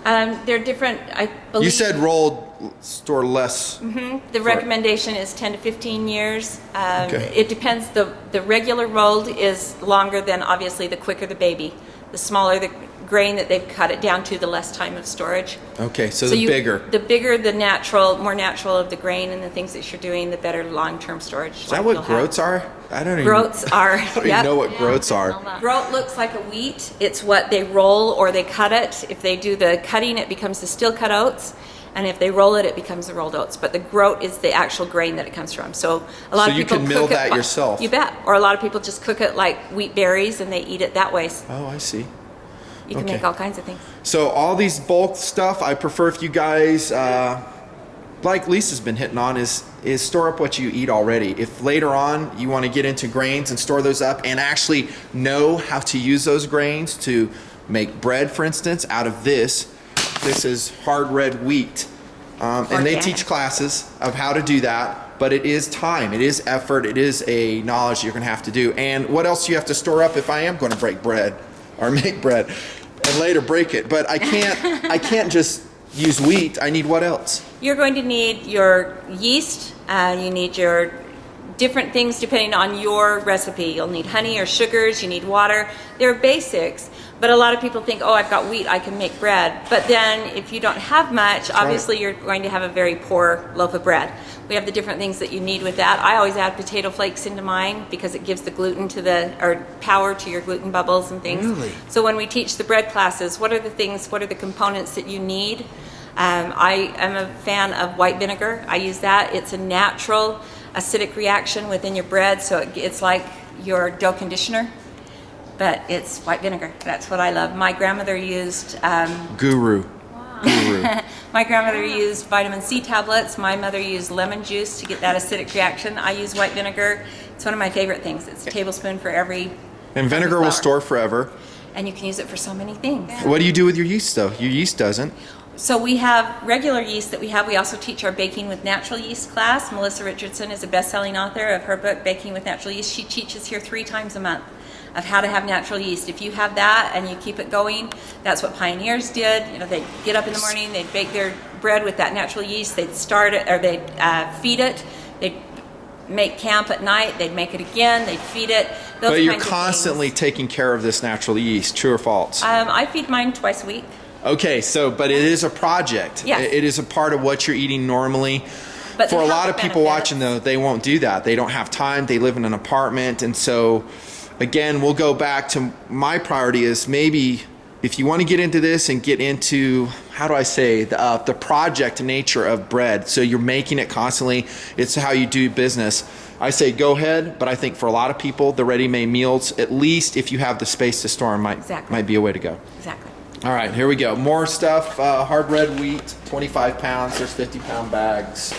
C: They're different, I believe.
A: You said rolled store less.
C: The recommendation is 10 to 15 years.
A: Okay.
C: It depends. The regular rolled is longer than, obviously, the quicker the baby. The smaller the grain that they've cut it down to, the less time of storage.
A: Okay, so the bigger.
C: The bigger, more natural of the grain and the things that you're doing, the better long-term storage.
A: Is that what groats are? I don't even,
C: Groats are.
A: I don't even know what groats are.
C: Groat looks like a wheat. It's what they roll or they cut it. If they do the cutting, it becomes the steel cut oats. And if they roll it, it becomes the rolled oats. But the groat is the actual grain that it comes from. So a lot of people
A: can mill
C: cook
A: that
C: it,
A: yourself.
C: You bet. Or a lot of people just cook it like wheat berries and they eat it that way.
A: Oh, I see.
C: You can make all kinds of things.
A: So all these bulk stuff, I prefer if you guys, like Lisa's been hitting on, is store up what you eat already. If later on you want to get into grains and store those up and actually know how to use those grains to make bread, for instance, out of this is hard red wheat. And they teach classes of how to do that, but it is time, it is effort, it is a knowledge you're going to have to do. And what else do you have to store up if I am going to break bread or make bread and later break it? But I can't just use wheat. I need what else?
C: You're going to need your yeast. You need your different things depending on your recipe. You'll need honey or sugars. You need water. They're basics. But a lot of people think, oh, I've got wheat, I can make bread. But then if you don't have much, obviously you're going to have a very poor loaf of bread. We have the different things that you need with that. I always add potato flakes into mine because it gives the gluten or power to your gluten bubbles and things.
A: Really?
C: So when we teach the bread classes, what are the components that you need? I am a fan of white vinegar. I use that. It's a natural acidic reaction within your bread, so it's like your dough conditioner, but it's white vinegar. That's what I love. My grandmother used
A: Guru.
C: my grandmother used vitamin C tablets. My mother used lemon juice to get that acidic reaction. I use white vinegar. It's one of my favorite things. It's a tablespoon for every.
A: And vinegar will store forever.
C: And you can use it for so many things.
A: What do you do with your yeast though? Your yeast doesn't.
C: So we have regular yeast that we have. We also teach our Baking with Natural Yeast class. Melissa Richardson is a best-selling author of her book, Baking with Natural Yeast. She teaches here 3 times a month of how to have natural yeast. If you have that and you keep it going, that's what pioneers did. You know, they'd get up in the morning, they'd bake their bread with that natural yeast, they'd start it, or they'd feed it, they'd make camp at night, they'd make it again, they'd feed it. Those
A: But you're
C: kinds of
A: constantly
C: things.
A: taking care of this natural yeast, true or false?
C: I feed mine twice a week.
A: Okay, so, but it is a project.
C: Yes.
A: It is a part of what you're eating normally.
C: But
A: For
C: the
A: a lot
C: health
A: of people
C: benefits-
A: watching though, they won't do that. They don't have time, they live in an apartment, and so again, we'll go back to my priority is maybe if you want to get into this and get into, how do I say, the project nature of bread, so you're making it constantly, it's how you do business. I say go ahead, but I think for a lot of people, the ready-made meals, at least if you have the space to store them, might be a way to go.
C: Exactly.
A: All right, here we go. More stuff. Hard red wheat, 25 pounds. There's 50-pound bags.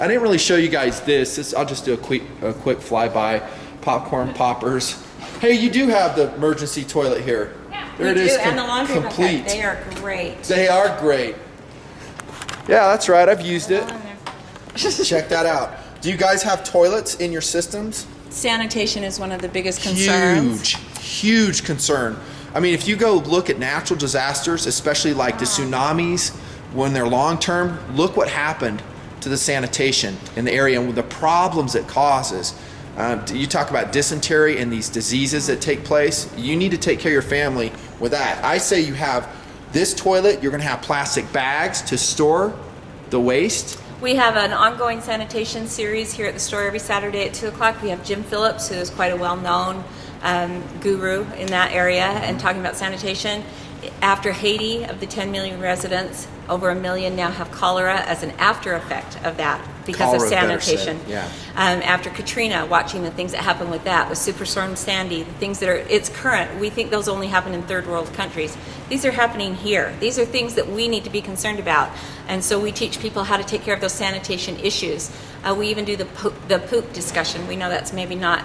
A: I didn't really show you guys this. I'll just do a quick flyby. Popcorn poppers. Hey, you do have the emergency toilet here.
C: Yeah,
A: There it
C: we
A: is,
C: do, and the laundry
A: complete.
C: bucket. They are great.
A: They are great. Yeah, that's right. I've used it. Check that out. Do you guys have toilets in your systems?
C: Sanitation is one of the biggest concerns.
A: Huge concern. I mean, if you go look at natural disasters, especially like the tsunamis, when they're long term, look what happened to the sanitation in the area and the problems it causes. You talk about dysentery and these diseases that take place. You need to take care of your family with that. I say you have this toilet, you're going to have plastic bags to store the waste.
C: We have an ongoing sanitation series here at the store every Saturday at 2 o'clock. We have Jim Phillips, who is quite a well-known guru in that area, and talking about sanitation. After Haiti, of the 10 million residents, over 1 million now have cholera as an after effect of that because of sanitation.
A: Yeah.
C: After Katrina, watching the things that happen with that, with Superstorm Sandy, the things that are, it's current. We think those only happen in third world countries. These are happening here. These are things that we need to be concerned about. And so we teach people how to take care of those sanitation issues. We even do the poop discussion. We know that's maybe not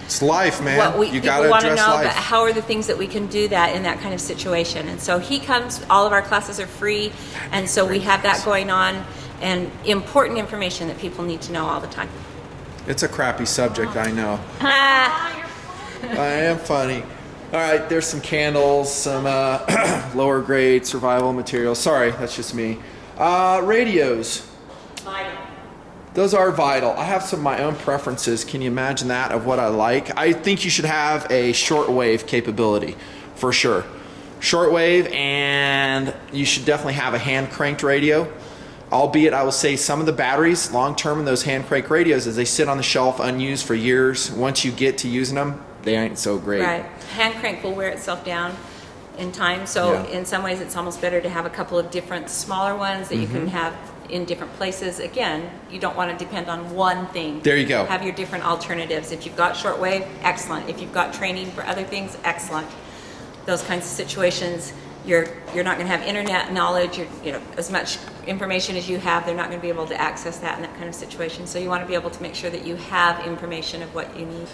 A: It's life, man.
C: what
A: You
C: people
A: gotta
C: want to
A: address
C: know,
A: life.
C: but how are the things that we can do that in that kind of situation? And so he comes, all of our classes are free, and so we have that going on, and important information that people need to know all the time.
A: It's a crappy subject, I know.
C: Ah,
A: I am funny. All right, there's some candles, some lower grade survival materials. Sorry, that's just me. Radios. Those are vital. I have some of my own preferences. Can you imagine that, of what I like? I think you should have a shortwave capability, for sure. Shortwave, and you should definitely have a hand cranked radio. Albeit, I will say some of the batteries, long term in those hand crank radios, as they sit on the shelf unused for years, once you get to using them, they ain't so great.
C: right. Hand crank will wear itself down in time, so
A: Yeah.
C: in some ways it's almost better to have a couple of different smaller ones that you can have in different places. Again, you don't want to depend on one thing.
A: There you go.
C: Have your different alternatives. If you've got shortwave, excellent. If you've got training for other things, excellent. Those kinds of situations, you're not going to have internet knowledge. As much information as you have, they're not going to be able to access that in that kind of situation. So you want to be able to make sure that you have information of what you need.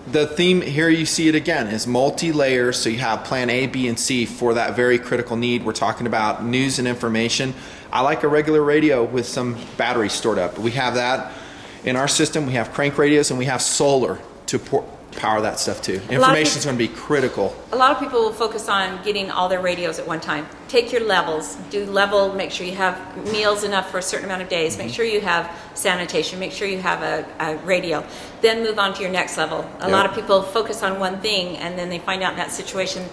A: The theme here, you see it again, is multi-layers, so you have plan A, B, and C for that very critical need. We're talking about news and information. I like a regular radio with some batteries stored up. We have that in our system. We have crank radios, and we have solar to power that stuff too. Information is going to be critical.
C: A lot of people will focus on getting all their radios at one time. Take your levels. Do level, make sure you have meals enough for a certain amount of days. Make sure you have sanitation. Make sure you have a radio. Then move on to your next level. A lot of people focus on one thing, and then they find out in that situation,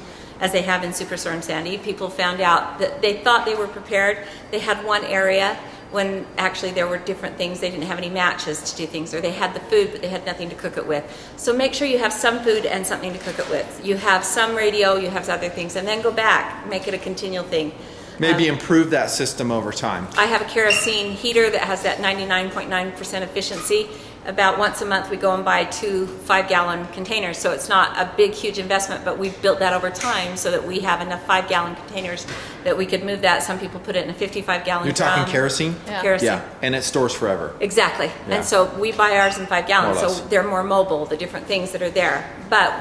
C: as they have in Superstorm Sandy, people found out that they thought they were prepared. They had one area when actually there were different things. They didn't have any matches to do things, or they had the food but they had nothing to cook it with. So make sure you have some food and something to cook it with. You have some radio, you have other things, and then go back, make it a continual thing.
A: Maybe improve that system over time.
C: I have a kerosene heater that has that 99.9% efficiency. About once a month we go and buy 2 5-gallon containers, so it's not a big huge investment, but we've built that over time so that we have enough 5-gallon containers that we could move that. Some people put it in a 55-gallon
A: You're talking kerosene?
C: Yeah. Kerosene.
A: Yeah, and it stores forever.
C: Exactly.
A: Yeah.
C: And so we buy ours in 5 gallons,
A: More or
C: so
A: less.
C: they're more mobile, the different things that are there. But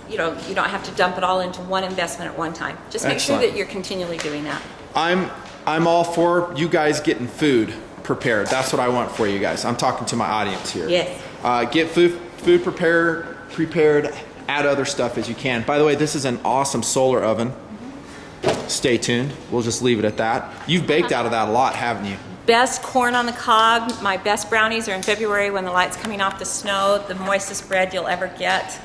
C: you don't have to dump it all into one investment at one time. Just make sure
A: Excellent.
C: that you're continually doing that.
A: I'm all for you guys getting food prepared. That's what I want for you guys. I'm talking to my audience here.
C: Yes.
A: Get food prepared, add other stuff as you can. By the way, this is an awesome solar oven. Stay tuned. We'll just leave it at that. You've baked out of that a lot, haven't you?
C: Best corn on the cob. My best brownies are in February when the light's coming off the snow. The moistest bread you'll ever get.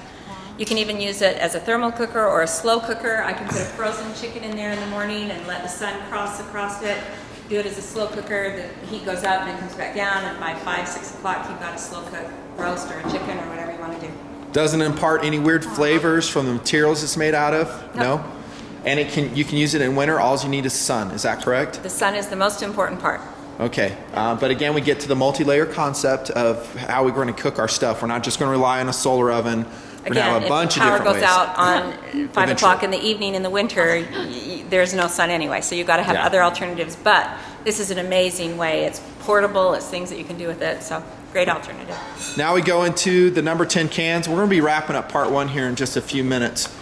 C: You can even use it as a thermal cooker or a slow cooker. I can put a frozen chicken in there in the morning and let the sun cross across it. Do it as a slow cooker. The heat goes up and it comes back down, and by 5, 6 o'clock you've got a slow cook roast or a chicken or whatever you want to do.
A: Doesn't impart any weird flavors from the materials it's made out of?
C: Nope.
A: No? And you can use it in winter. All you need is sun. Is that correct?
C: The sun is the most important part.
A: Okay. But again, we get to the multi-layer concept of how we're going to cook our stuff. We're not just going to rely on a solar oven. We're going to have a bunch of different ways.
C: If power goes out on 5 o'clock in the evening in the winter, there's no sun anyway, so you've got to have other alternatives. But this is an amazing way. It's portable. It's things that you can do with it. So great alternative.
A: Now we go into the number 10 cans. We're going to be wrapping up part 1 here in just a few minutes.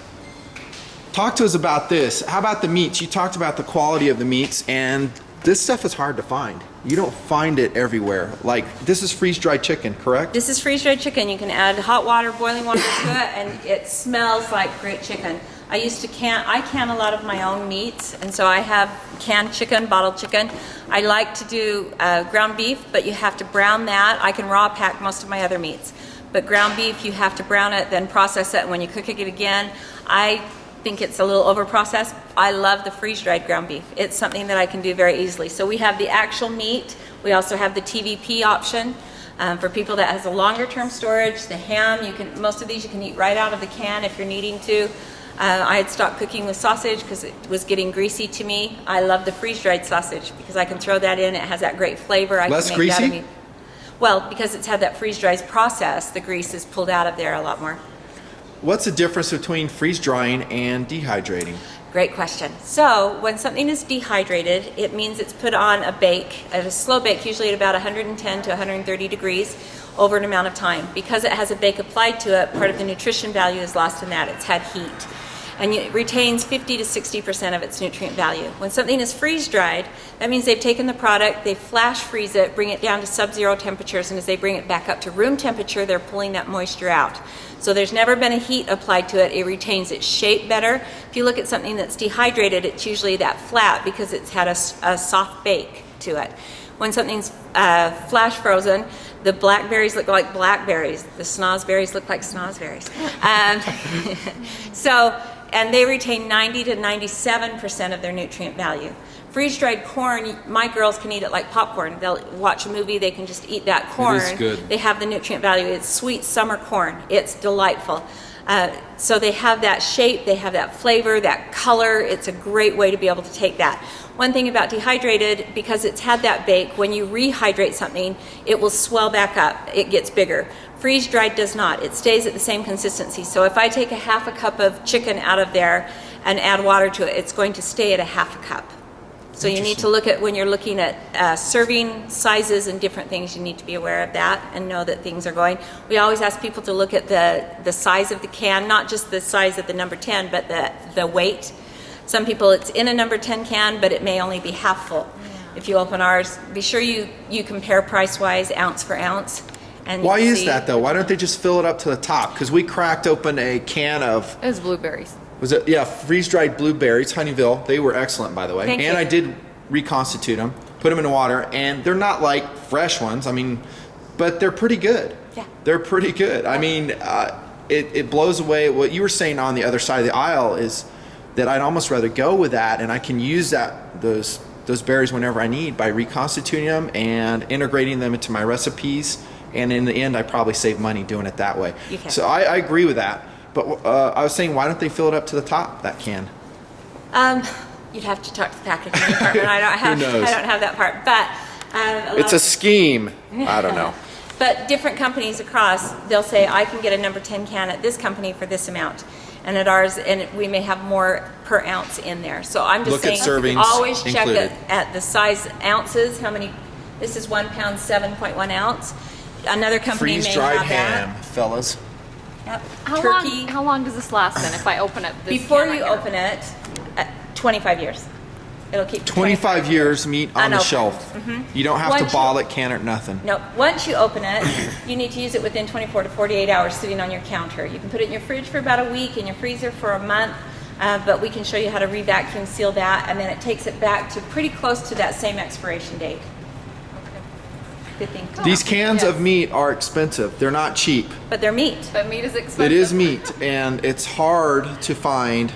A: Talk to us about this. How about the meats? You talked about the quality of the meats, and this stuff is hard to find. You don't find it everywhere. Like, this is freeze-dried chicken, correct?
C: This is freeze-dried chicken. You can add hot water, boiling water to it, and it smells like great chicken. I can a lot of my own meats, and so I have canned chicken, bottled chicken. I like to do ground beef, but you have to brown that. I can raw pack most of my other meats. But ground beef, you have to brown it, then process it, and when you cook it again, I think it's a little over processed. I love the freeze-dried ground beef. It's something that I can do very easily. So we have the actual meat. We also have the TVP option for people that has a longer term storage. The ham, most of these you can eat right out of the can if you're needing to. I had stopped cooking with sausage because it was getting greasy to me. I love the freeze-dried sausage because I can throw that in. It has that great flavor.
A: Less greasy?
C: Well, because it's had that freeze-dried process, the grease is pulled out of there a lot more.
A: What's the difference between freeze-drying and dehydrating?
C: Great question. So when something is dehydrated, it means it's put on a bake, at a slow bake, usually at about 110 to 130 degrees over an amount of time. Because it has a bake applied to it, part of the nutrition value is lost in that. It's had heat. And it retains 50 to 60% of its nutrient value. When something is freeze-dried, that means they've taken the product, they flash freeze it, bring it down to sub-zero temperatures, and as they bring it back up to room temperature, they're pulling that moisture out. So there's never been a heat applied to it. It retains its shape better. If you look at something that's dehydrated, it's usually that flat because it's had a soft bake to it. When something's flash frozen, the blackberries look like blackberries. The snozberries look like snozberries. And they retain 90 to 97% of their nutrient value. Freeze-dried corn, my girls can eat it like popcorn. They'll watch a movie, they can just eat that corn.
A: It is good.
C: They have the nutrient value. It's sweet summer corn. It's delightful. So they have that shape, they have that flavor, that color. It's a great way to be able to take that. One thing about dehydrated, because it's had that bake, when you rehydrate something, it will swell back up. It gets bigger. Freeze-dried does not. It stays at the same consistency. So if I take a half a cup of chicken out of there and add water to it, it's going to stay at a half a cup. So you need to look at, when you're looking at serving sizes and different things, you need to be aware of that and know that things are going. We always ask people to look at the size of the can, not just the size of the number 10, but the weight. Some people, it's in a number 10 can, but it may only be half full. Yeah. If you open ours, be sure you compare price-wise, ounce for ounce. And
A: why is that, though? Why don't they just fill it up to the top? Because we cracked open a can of...
D: It was blueberries.
A: Was it? Yeah, freeze-dried blueberries, Honeyville. They were excellent, by the way.
C: Thank you.
A: I did reconstitute them, put them in water, and they're not like fresh ones. I mean, but they're pretty good.
C: Yeah.
A: They're pretty good. I mean, it blows away what you were saying on the other side of the aisle is that I'd almost rather go with that, and I can use those berries whenever I need by reconstituting them and integrating them into my recipes. And in the end, I probably save money doing it that way. So I agree with that. But I was saying, why don't they fill it up to the top, that can?
C: You'd have to talk to the packaging department. I don't have.
A: knows?
C: I don't have that part, but
A: It's a scheme. I don't know.
C: But different companies across, they'll say, I can get a number 10 can at this company for this amount. And at ours, and we may have more per ounce in there. So I'm just
A: Look at
C: saying,
A: servings
C: always check
A: included.
C: at the size ounces, how many, this is 1 pound, 7.1 ounce. Another company may
A: Freeze-dried
C: have
A: ham,
C: that.
A: fellas.
C: Yep.
D: How
C: Turkey.
D: How long does this last then if I open up this
C: Before
D: can
C: you
D: right here?
C: open it, 25 years. It'll keep
A: 25 years meat on the
C: Unopened.
A: shelf. You don't have
C: Once
A: to
C: you-
A: bottle it, can it, nothing.
C: No, once you open it, you need to use it within 24 to 48 hours sitting on your counter. You can put it in your fridge for about a week, in your freezer for a month, but we can show you how to re-vacuum seal that, and then it takes it back to pretty close to that same expiration date. Good thing.
A: These cans
D: Yes.
A: of meat are expensive. They're not cheap.
C: But they're meat.
D: But meat is expensive.
A: It is meat, and it's hard to find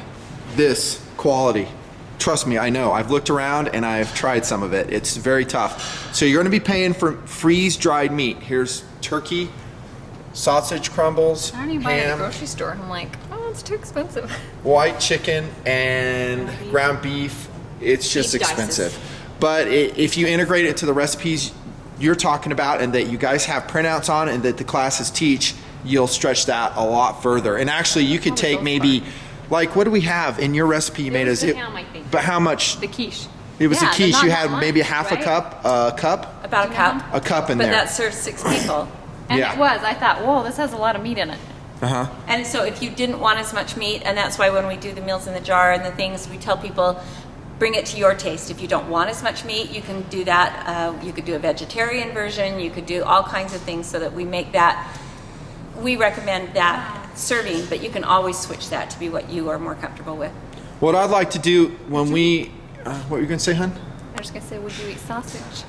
A: this quality. Trust me, I know. I've looked around and I've tried some of it. It's very tough. So you're going to be paying for freeze-dried meat. Here's turkey, sausage crumbles,
D: I don't even buy it at the
A: ham,
D: grocery store. I'm like, oh, it's too expensive.
A: white chicken, and ground beef. It's just
C: Beef
A: expensive. But if you integrate it into the recipes you're talking about and that you guys have printouts on and that the classes teach, you'll stretch that a lot further. And actually, you could take maybe, like, what do we have in your recipe you made
D: was
A: us?
D: the ham, I think.
A: But how much?
D: The quiche.
A: It was
D: Yeah,
A: a
D: but
A: quiche.
D: not
A: You
D: that
A: had
D: much,
A: maybe half
D: right?
A: a cup,
C: About a cup.
A: a cup in
C: But
A: there.
C: that serves 6 people.
D: And
A: Yeah.
D: it was. I thought, whoa, this has a lot of meat in it.
A: Uh-huh.
C: And so if you didn't want as much meat, and that's why when we do the meals in the jar and the things, we tell people, bring it to your taste. If you don't want as much meat, you can do that. You could do a vegetarian version. You could do all kinds of things so that we make that, we recommend that serving, but you can always switch that to be what you are more comfortable with.
A: What I'd like to do when we, what were you going to say, hun?
D: I was going to say, would you eat sausage?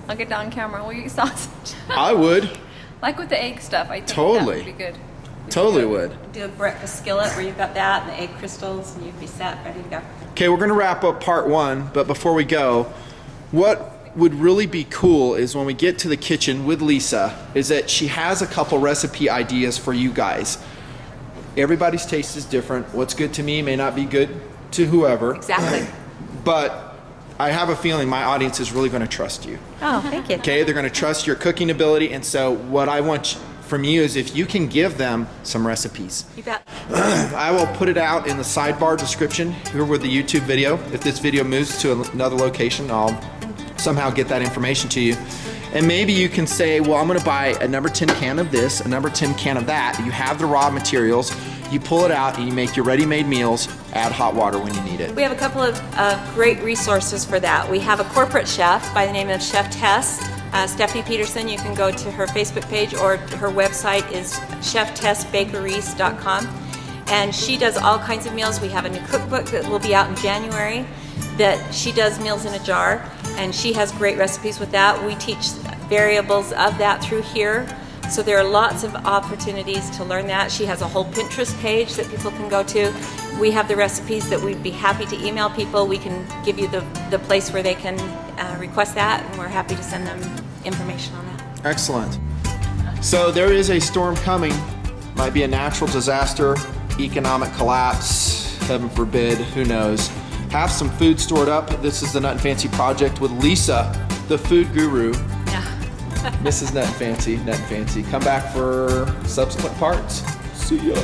D: I'll get down camera. Will you eat sausage?
A: I would.
D: Like with the egg stuff, I think
A: Totally.
D: that would be good.
A: Totally would.
C: Do a breakfast skillet where you've got that and the egg crystals, and you'd be set, ready to go.
A: Okay, we're going to wrap up part 1, but before we go, what would really be cool is when we get to the kitchen with Lisa, is that she has a couple recipe ideas for you guys. Everybody's taste is different. What's good to me may not be good to whoever.
C: Exactly.
A: But I have a feeling my audience is really going to trust you.
C: Oh, thank you.
A: Okay, they're going to trust your cooking ability, and so what I want from you is if you can give them some recipes.
C: You bet.
A: I will put it out in the sidebar description here with the YouTube video. If this video moves to another location, I'll somehow get that information to you. And maybe you can say, well, I'm going to buy a number 10 can of this, a number 10 can of that. You have the raw materials, you pull it out, and you make your ready-made meals, add hot water when you need it.
C: We have a couple of great resources for that. We have a corporate chef by the name of Chef Tess, Stephanie Peterson. You can go to her Facebook page, or her website is cheftessbakeries.com. And she does all kinds of meals. We have a new cookbook that will be out in January that she does meals in a jar, and she has great recipes with that. We teach variables of that through here. So there are lots of opportunities to learn that. She has a whole Pinterest page that people can go to. We have the recipes that we'd be happy to email people. We can give you the place where they can request that, and we're happy to send them information on that.
A: Excellent. So there is a storm coming. Might be a natural disaster, economic collapse, heaven forbid, who knows. Have some food stored up. This is the Nutnfancy project with Lisa, the food guru.
C: Yeah.
A: Mrs. Nutnfancy. Come back for subsequent parts. See ya.